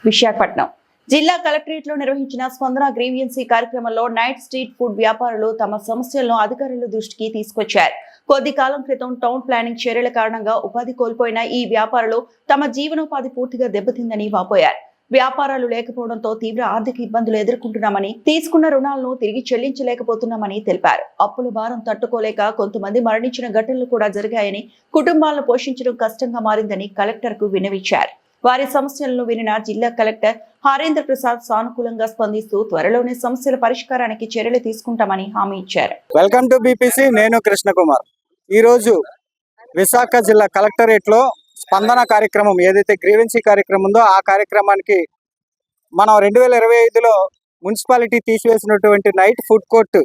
విశాఖపట్నం జిల్లా కలెక్టరేట్ లో నిర్వహించిన స్పందన గ్రీవియన్సీ కార్యక్రమంలో నైట్ స్ట్రీట్ ఫుడ్ వ్యాపారులు తమ సమస్యలను అధికారుల దృష్టికి తీసుకొచ్చారు. కొద్ది కాలం క్రితం టౌన్ ప్లానింగ్ చర్యల కారణంగా ఉపాధి కోల్పోయిన ఈ వ్యాపారులు తమ జీవనోపాధి పూర్తిగా దెబ్బతిందని వాపోయారు. వ్యాపారాలు లేకపోవడంతో తీవ్ర ఆర్థిక ఇబ్బందులు ఎదుర్కొంటున్నామని, తీసుకున్న రుణాలను తిరిగి చెల్లించలేకపోతున్నామని తెలిపారు. అప్పుల భారం తట్టుకోలేక కొంతమంది మరణించిన ఘటనలు కూడా జరిగాయని, కుటుంబాలను పోషించడం కష్టంగా మారిందని కలెక్టర్ కు విన్నవించారు. వారి సమస్యలను వినిన జిల్లా కలెక్టర్ హరేంద్ర ప్రసాద్ సానుకూలంగా స్పందిస్తూ త్వరలోనే సమస్యల పరిష్కారానికి చర్యలు తీసుకుంటామని హామీ ఇచ్చారు. Welcome to BPC. నేను కృష్ణకుమార్. ఈ రోజు విశాఖ జిల్లా కలెక్టరేట్ లో స్పందన కార్యక్రమం ఏదైతే గ్రీవెన్సీ కార్యక్రమం ఉందో ఆ కార్యక్రమానికి మనం 2025లో మున్సిపాలిటీ తీసివేసినటువంటి నైట్ ఫుడ్ కోర్ట్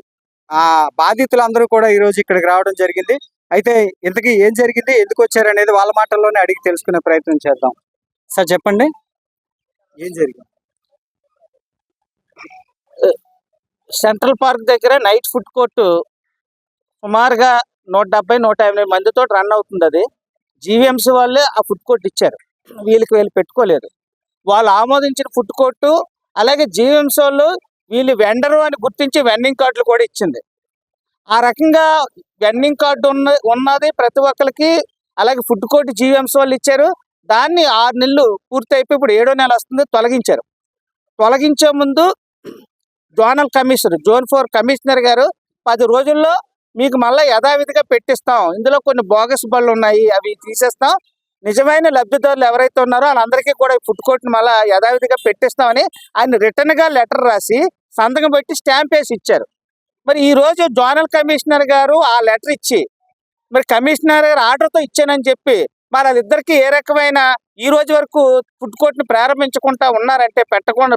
ఆ బాధితులందరూ కూడా ఈ రోజు ఇక్కడికి రావడం జరిగింది. అయితే ఇంతకీ ఏం జరిగింది, ఎందుకు వచ్చారు అనేది వాళ్ళ మాటల్లోనే అడిగి తెలుసుకునే ప్రయత్నం చేద్దాం. సార్ చెప్పండి, ఏం జరిగింది? సెంట్రల్ పార్క్ దగ్గర నైట్ ఫుడ్ కోర్టు సుమారుగా 170-180 మందితో రన్ అవుతుంది. అది జీవీఎంసీ వాళ్ళే ఆ ఫుడ్ కోర్ట్ ఇచ్చారు, వీళ్ళు పెట్టుకోలేదు. వాళ్ళు ఆమోదించిన ఫుడ్ కోర్టు, అలాగే జీవీఎంసీ వాళ్ళు వీళ్ళు వెండరు అని గుర్తించి వెండింగ్ కార్డులు కూడా ఇచ్చింది. ఆ రకంగా వెండింగ్ కార్డు ఉన్నది ప్రతి ఒక్కరికి. అలాగే ఫుడ్ కోర్టు జీవీఎంసీ వాళ్ళు ఇచ్చారు. దాన్ని 6 నెలలు పూర్తి అయిపోయి ఇప్పుడు 7వ నెల వస్తుంది, తొలగించారు. తొలగించే ముందు జోనల్ కమిషనర్, జోన్ 4 కమిషనర్ గారు 10 రోజుల్లో మీకు మళ్ళీ యథావిధిగా పెట్టిస్తాం, ఇందులో కొన్ని బోగస్ బళ్ళు ఉన్నాయి, అవి తీసేస్తాం, నిజమైన లబ్ధిదారులు ఎవరైతే ఉన్నారో వాళ్ళందరికీ కూడా ఫుడ్ కోర్టుని మళ్ళీ యథావిధిగా పెట్టిస్తామని ఆయన రిటర్న్గా లెటర్ రాసి సంతకం పెట్టి స్టాంప్ వేసి ఇచ్చారు. మరి ఈరోజు జోనల్ కమిషనర్ గారు ఆ లెటర్ ఇచ్చి మరి కమిషనర్ గారు ఆర్డర్తో ఇచ్చానని చెప్పి మరి వాళ్ళిద్దరికి ఏ రకమైన ఈ రోజు వరకు ఫుడ్ కోర్టుని ప్రారంభించకుండా ఉన్నారంటే,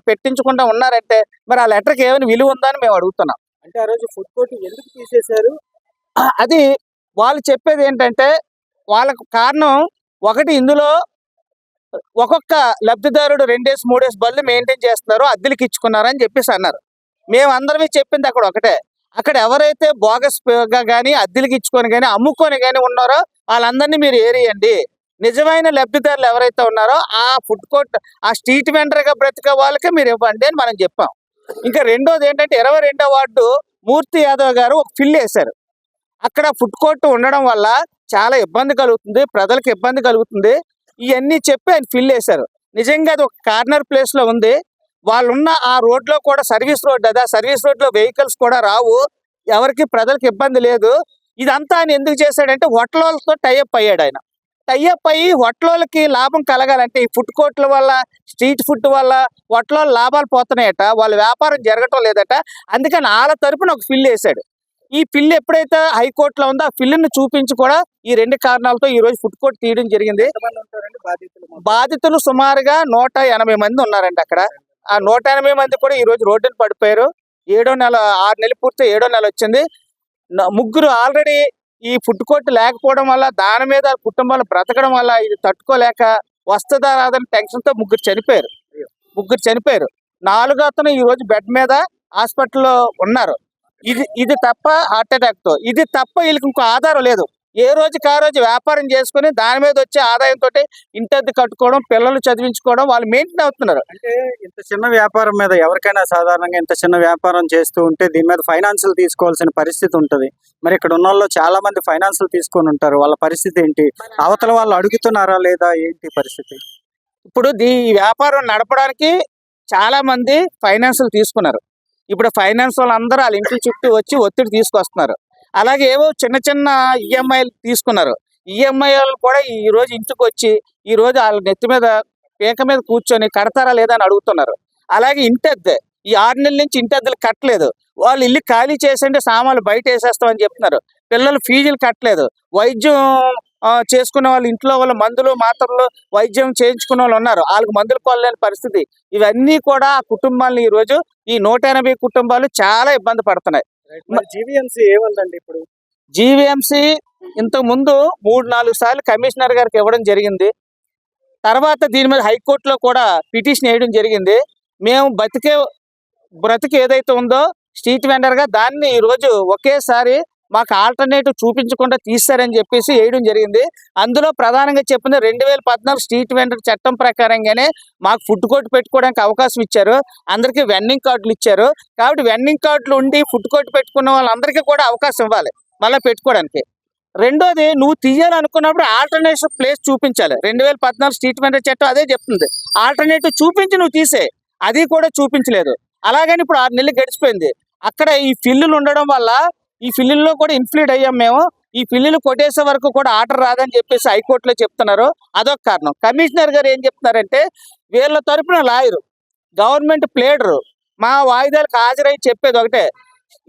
పెట్టించకుండా ఉన్నారంటే మరి ఆ లెటర్కి ఏమైనా విలువ ఉందా అని మేము అడుగుతున్నాం. అంటే ఆ రోజు ఫుడ్ కోర్ట్ ఎందుకు తీసేశారు? అది వాళ్ళు చెప్పేది ఏంటంటే వాళ్ళకు కారణం ఒకటి, ఇందులో ఒక్కొక్క లబ్ధిదారుడు 2-3 బళ్ళు మెయింటైన్ చేస్తున్నారు, అద్దెలకి ఇచ్చుకున్నారని చెప్పేసి అన్నారు. మేమందరమే చెప్పింది అక్కడ ఒకటే, అక్కడ ఎవరైతే బోగస్గా కానీ అద్దెలకి ఇచ్చుకొని కానీ అమ్ముకొని కానీ ఉన్నారో వాళ్ళందరినీ మీరు ఏరియండి. నిజమైన లబ్ధిదారులు ఎవరైతే ఉన్నారో ఆ ఫుడ్ కోర్ట్ ఆ స్ట్రీట్ వెండర్గా బ్రతికే వాళ్ళకే మీరు ఇవ్వండి అని మనం చెప్పాం. ఇంకా రెండోది ఏంటంటే 22వ వార్డు మూర్తి యాదవ్ గారు ఒక ఫిల్ వేశారు. అక్కడ ఫుడ్ కోర్టు ఉండడం వల్ల చాలా ఇబ్బంది కలుగుతుంది, ప్రజలకు ఇబ్బంది కలుగుతుంది, ఇవన్నీ చెప్పి ఆయన ఫిల్ వేశారు. నిజంగా అది ఒక కార్నర్ ప్లేస్లో ఉంది. వాళ్ళున్న ఆ రోడ్లో కూడా సర్వీస్ రోడ్, అదే సర్వీస్ రోడ్లో వెహికల్స్ కూడా రావు, ఎవరికి ప్రజలకు ఇబ్బంది లేదు. ఇదంతా ఆయన ఎందుకు చేశాడంటే హోటళ్ళతో టైఅప్ అయ్యాడు. ఆయన టైఅప్ అయ్యి హోటళ్ళకి లాభం కలగాలంటే ఈ ఫుడ్ కోర్టుల వల్ల, స్ట్రీట్ ఫుడ్ వల్ల హోటళ్ళ లాభాలు పోతున్నాయట, వాళ్ళ వ్యాపారం జరగటం లేదట. అందుకని వాళ్ళ తరపున ఒక ఫిల్ వేశాడు. ఈ ఫిల్ ఎప్పుడైతే హైకోర్టులో ఉందో ఆ ఫిల్ని చూపించి కూడా ఈ 2 కారణాలతో ఈ రోజు ఫుడ్ కోర్టు తీయడం జరిగింది. బాధితులు సుమారుగా 180 మంది ఉన్నారండి అక్కడ. ఆ 180 మంది కూడా ఈ రోజు రోడ్డును పడిపోయారు. 7వ నెల 6 నెలలు పూర్తి 7వ నెల వచ్చింది. 3 ఆల్రెడీ ఈ ఫుడ్ కోర్టు లేకపోవడం వల్ల దాని మీద కుటుంబాలు బ్రతకడం వల్ల ఇది తట్టుకోలేక వస్తుందా రాదని టెన్షన్తో 3 చనిపోయారు. 4వ అతను ఈ రోజు బెడ్ మీద హాస్పిటల్లో ఉన్నారు. ఇది తప్ప హార్ట్ అటాక్తో, ఇది తప్ప వీళ్ళకి ఇంకో ఆధారం లేదు. ఏ రోజుకి ఆ రోజు వ్యాపారం చేసుకుని దాని మీద వచ్చే ఆదాయంతో ఇంటద్దు కట్టుకోవడం, పిల్లలు చదివించుకోవడం, వాళ్ళు మెయింటైన్ అవుతున్నారు. అంటే ఇంత చిన్న వ్యాపారం మీద ఎవరికైనా సాధారణంగా ఇంత చిన్న వ్యాపారం చేస్తూ ఉంటే దీని మీద ఫైనాన్షియల్ తీసుకోవాల్సిన పరిస్థితి ఉంటుంది. మరి ఇక్కడ ఉన్న వాళ్ళు చాలా మంది ఫైనాన్షియల్ తీసుకొని ఉంటారు, వాళ్ళ పరిస్థితి ఏంటి? అవతల వాళ్ళు అడుగుతున్నారా లేదా, ఏంటి పరిస్థితి? ఇప్పుడు ఈ వ్యాపారం నడపడానికి చాలా మంది ఫైనాన్షియల్ తీసుకున్నారు. ఇప్పుడు ఫైనాన్స్ వాళ్ళందరూ వాళ్ళ ఇంటి చుట్టూ వచ్చి ఒత్తిడి తీసుకొస్తున్నారు. అలాగే ఏవో చిన్న చిన్న ఈఎంఐలు తీసుకున్నారు. ఈఎంఐలు కూడా ఈ రోజు ఇంటికి వచ్చి ఈ రోజు వాళ్ళ నెత్తి మీద పీక మీద కూర్చొని కడతారా లేదా అని అడుగుతున్నారు. అలాగే ఇంటద్దె ఈ 6 నెలల నుంచి ఇంటద్దెలు కట్టలేదు. వాళ్ళు ఇల్లు ఖాళీ చేసంటే సామాన్లు బయట వేసేస్తామని చెప్తున్నారు. పిల్లలు ఫీజులు కట్టలేదు. వైద్యం చేసుకునే వాళ్ళు, ఇంట్లో వాళ్ళు మందులు మాత్రలు వైద్యం చేయించుకునే వాళ్ళు ఉన్నారు, వాళ్ళకి మందులు కొనలేని పరిస్థితి. ఇవన్నీ కూడా ఆ కుటుంబాలను ఈ రోజు ఈ 180 కుటుంబాలు చాలా ఇబ్బంది పడుతున్నాయి. జీవీఎంసీ ఏముందండి ఇప్పుడు? జీవీఎంసీ ఇంతకు ముందు 3-4 సార్లు కమిషనర్ గారికి ఇవ్వడం జరిగింది. తర్వాత దీని మీద హైకోర్టులో కూడా పిటిషన్ వేయడం జరిగింది. మేము బ్రతికి ఏదైతే ఉందో స్ట్రీట్ వెండర్గా దాన్ని ఈరోజు ఒకేసారి మాకు ఆల్టర్నేటివ్ చూపించకుండా తీస్తారని చెప్పేసి వేయడం జరిగింది. అందులో ప్రధానంగా చెప్పింది 2014 స్ట్రీట్ వెండర్ చట్టం ప్రకారంగానే మాకు ఫుడ్ కోర్ట్ పెట్టుకోవడానికి అవకాశం ఇచ్చారు. అందరికీ వెండింగ్ కార్డులు ఇచ్చారు. కాబట్టి వెండింగ్ కార్డులు ఉండి ఫుడ్ కోర్ట్ పెట్టుకున్న వాళ్ళందరికీ కూడా అవకాశం ఇవ్వాలి మళ్ళీ పెట్టుకోవడానికి. రెండోది, నువ్వు తీయాలనుకున్నప్పుడు ఆల్టర్నేటివ్ ప్లేస్ చూపించాలి. 2014 స్ట్రీట్ వెండర్ చట్టం అదే చెప్తుంది. ఆల్టర్నేటివ్ చూపించి నువ్వు తీసే, అది కూడా చూపించలేదు. అలాగని ఇప్పుడు 6 నెలలు గడిచిపోయింది. అక్కడ ఈ ఫిల్లులు ఉండడం వల్ల ఈ ఫిల్లుల్లో కూడా ఇన్ఫ్లూడ్ అయ్యాం మేము. ఈ ఫిల్లులు కొట్టేసే వరకు కూడా ఆర్డర్ రాదని చెప్పేసి హైకోర్టులో చెప్తున్నారు. అదొక కారణం. కమిషనర్ గారు ఏం చెప్తున్నారంటే, వీళ్ళ తరపున లాయరు, గవర్నమెంట్ ప్లేడరు మా వాయిదాలకు హాజరై చెప్పేది ఒకటే,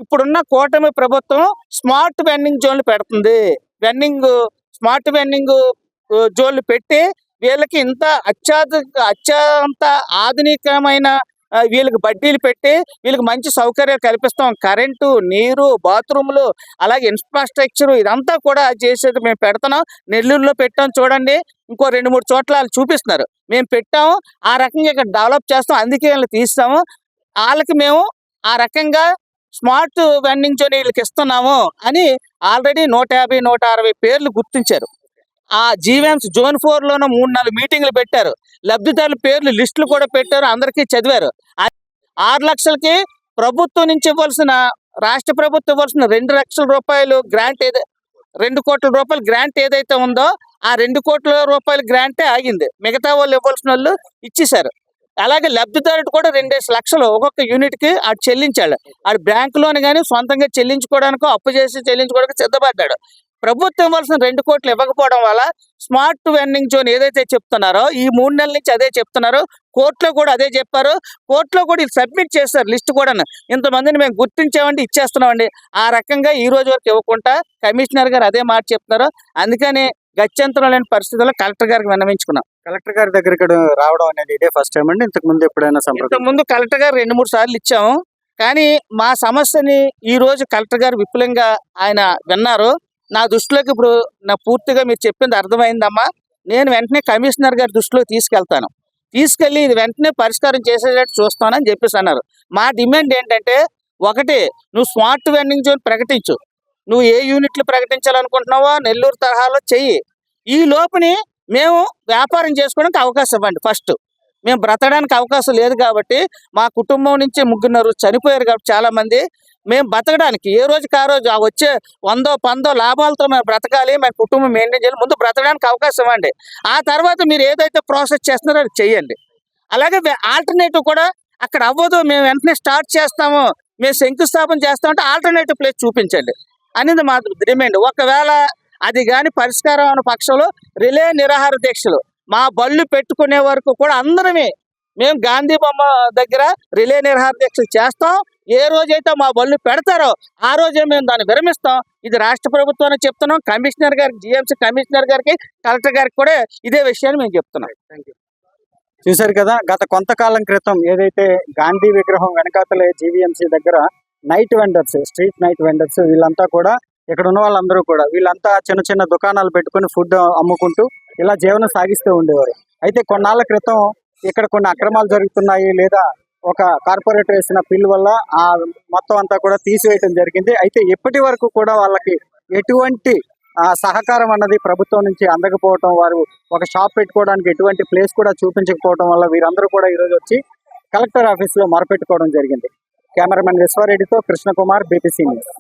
ఇప్పుడున్న కూటమి ప్రభుత్వం స్మార్ట్ వెండింగ్ జోన్లు పెడుతుంది. స్మార్ట్ వెండింగ్ జోన్లు పెట్టి వీళ్ళకి ఇంత అత్యంత ఆధునికమైన వీళ్ళకి బడ్డీలు పెట్టి వీళ్ళకి మంచి సౌకర్యాలు కల్పిస్తాం. కరెంటు, నీరు, బాత్రూములు, అలాగే ఇన్ఫ్రాస్ట్రక్చర్ ఇదంతా కూడా చేసేది మేము పెడుతున్నాం. నెల్లూరులో పెట్టాం చూడండి, ఇంకో 2-3 చోట్ల వాళ్ళు చూపిస్తున్నారు. మేము పెట్టాము, ఆ రకంగా ఇక్కడ డెవలప్ చేస్తాం, అందుకే వీళ్ళని తీస్తాము. వాళ్ళకి మేము ఆ రకంగా స్మార్ట్ వెండింగ్ జోన్ వీళ్ళకి ఇస్తున్నాము అని ఆల్రెడీ 150-160 పేర్లు గుర్తించారు. ఆ జీవెన్స్ జోన్ 4లోనూ 3-4 మీటింగ్లు పెట్టారు. లబ్ధిదారుల పేర్లు లిస్టులు కూడా పెట్టారు, అందరికీ చదివారు. 6 లక్షలకి ప్రభుత్వం నుంచి ఇవ్వాల్సిన, రాష్ట్ర ప్రభుత్వం ఇవ్వాల్సిన 2 లక్షల రూపాయలు గ్రాంట్ 2 కోట్ల రూపాయల గ్రాంట్ ఏదైతే ఉందో ఆ 2 కోట్ల రూపాయల గ్రాంటే ఆగింది. మిగతా వాళ్ళు ఇవ్వాల్సిన వాళ్ళు ఇచ్చేశారు. అలాగే లబ్ధిదారుడు కూడా 2 లక్షలు ఒక్కొక్క యూనిట్ కి ఆడు చెల్లించాడు. ఆడు బ్యాంకు లోన్ కానీ సొంతంగా చెల్లించుకోవడానికి, అప్పు చేసి చెల్లించుకోవడానికి సిద్ధపడ్డాడు. ప్రభుత్వం ఇవ్వాల్సిన 2 కోట్లు ఇవ్వకపోవడం వల్ల స్మార్ట్ వెండింగ్ జోన్ ఏదైతే చెప్తున్నారో ఈ 3 నెలల నుంచి అదే చెప్తున్నారు. కోర్టులో కూడా అదే చెప్పారు. కోర్టులో కూడా ఇది సబ్మిట్ చేస్తారు లిస్ట్ కూడా, ఇంతమందిని మేము గుర్తించామండి, ఇచ్చేస్తున్నామండి. ఆ రకంగా ఈ రోజు వరకు ఇవ్వకుండా కమిషనర్ గారు అదే మాట చెప్తున్నారు. అందుకని గత్యంతరం లేని పరిస్థితుల్లో కలెక్టర్ గారికి విన్నవించుకున్నాం. కలెక్టర్ గారి దగ్గర ఇక్కడ రావడం అనేది ఇదే ఫస్ట్ టైం అండి? ఇంతకు ముందు ఎప్పుడైనా ఇంతకు ముందు కలెక్టర్ గారు 2-3 సార్లు ఇచ్చాము. కానీ మా సమస్యని ఈ రోజు కలెక్టర్ గారు విపులంగా ఆయన విన్నారు. నా దృష్టిలోకి ఇప్పుడు పూర్తిగా మీరు చెప్పింది అర్థమైందమ్మా. నేను వెంటనే కమిషనర్ గారి దృష్టిలో తీసుకెళ్ళి ఇది వెంటనే పరిష్కారం చేసేటట్టు చూస్తానని చెప్పేసి అన్నారు. మా డిమాండ్ ఏంటంటే, ఒకటి, నువ్వు స్మార్ట్ వెండింగ్ జోన్ ప్రకటించు. నువ్వు ఏ యూనిట్లు ప్రకటించాలనుకుంటున్నావో నెల్లూరు తరహాలో చెయ్యి. ఈ లోపుని మేము వ్యాపారం చేసుకోవడానికి అవకాశం ఇవ్వండి. ఫస్ట్ మేము బ్రతకడానికి అవకాశం లేదు కాబట్టి, మా కుటుంబం నుంచి 3 చనిపోయారు కాబట్టి చాలామంది, మేము బతకడానికి ఏ రోజుకి ఆ రోజు వచ్చే 100-10 లాభాలతో మేము బ్రతకాలి, మన కుటుంబం మెయింటైన్ చేయాలి. ముందు బ్రతకడానికి అవకాశం ఇవ్వండి. ఆ తర్వాత మీరు ఏదైతే ప్రాసెస్ చేస్తున్నారో అది చెయ్యండి. అలాగే ఆల్టర్నేటివ్ కూడా అక్కడ అవ్వదు, మేము వెంటనే స్టార్ట్ చేస్తాము, మేము శంకుస్థాపన చేస్తామంటే ఆల్టర్నేటివ్ ప్లేస్ చూపించండి అనేది మా డిమాండ్. ఒకవేళ అది కానీ పరిష్కారం అనే పక్షంలో రిలే నిరాహార దీక్షలు మా బళ్ళు పెట్టుకునే వరకు కూడా అందరమే మేము గాంధీ బొమ్మ దగ్గర రిలే నిరాహార దీక్షలు చేస్తాం. ఏ రోజైతే మా బళ్ళు పెడతారో ఆ రోజే మేము దాన్ని విరమిస్తాం. ఇది రాష్ట్ర ప్రభుత్వాన్ని చెప్తున్నాం, కమిషనర్ గారికి, జిఎంసీ కమిషనర్ గారికి, కలెక్టర్ గారికి కూడా ఇదే విషయాన్ని మేము చెప్తున్నాం. చూశారు కదా, గత కొంతకాలం క్రితం ఏదైతే గాంధీ విగ్రహం వెనకాతలే జీవీఎంసీ దగ్గర night vendors, street night vendors, వీళ్ళంతా కూడా ఇక్కడ ఉన్న వాళ్ళందరూ కూడా వీళ్ళంతా చిన్న చిన్న దుకాణాలు పెట్టుకుని ఫుడ్ అమ్ముకుంటూ ఇలా జీవనం సాగిస్తూ ఉండేవారు. అయితే కొన్నాళ్ళ క్రితం ఇక్కడ కొన్ని అక్రమాలు జరుగుతున్నాయి, లేదా ఒక కార్పొరేట్ వేసిన బిల్ వల్ల ఆ మొత్తం అంతా కూడా తీసివేయటం జరిగింది. అయితే ఇప్పటి వరకు కూడా వాళ్ళకి ఎటువంటి సహకారం అన్నది ప్రభుత్వం నుంచి అందకపోవటం, వారు ఒక షాప్ పెట్టుకోవడానికి ఎటువంటి ప్లేస్ కూడా చూపించకపోవడం వల్ల వీరందరూ కూడా ఈరోజు వచ్చి కలెక్టర్ ఆఫీస్ లో మొరపెట్టుకోవడం జరిగింది. కెమెరామెన్ విశ్వారెడ్డితో కృష్ణకుమార్, బీపీసీ న్యూస్.